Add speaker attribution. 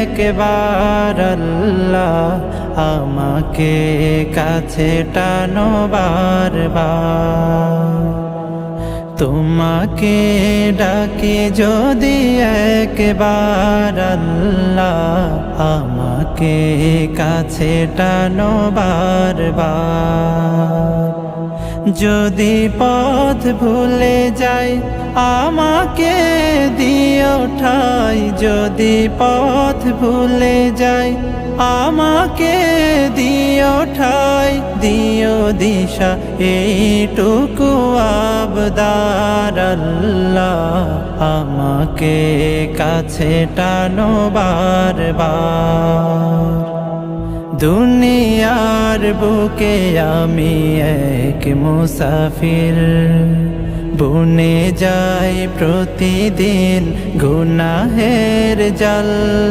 Speaker 1: একবার আল্লাহ আমাকে কাছে টানো বারবার। তোমাকে ডাকি যদি একবার আল্লাহ আমাকে কাছে টানো বারবার। যদি পথ ভুলে যাই আমাকে দিও ঠাই, যদি পথ ভুলে যাই আমাকে দিও ঠাই, দিও দিশা এইটুকু আবদার আল্লাহ আমাকে কাছে টানো বারবার। দুনিয়ার বুকে আমি এক মুসাফির, বুনে যাই প্রতিদিন গুনাহের জাল।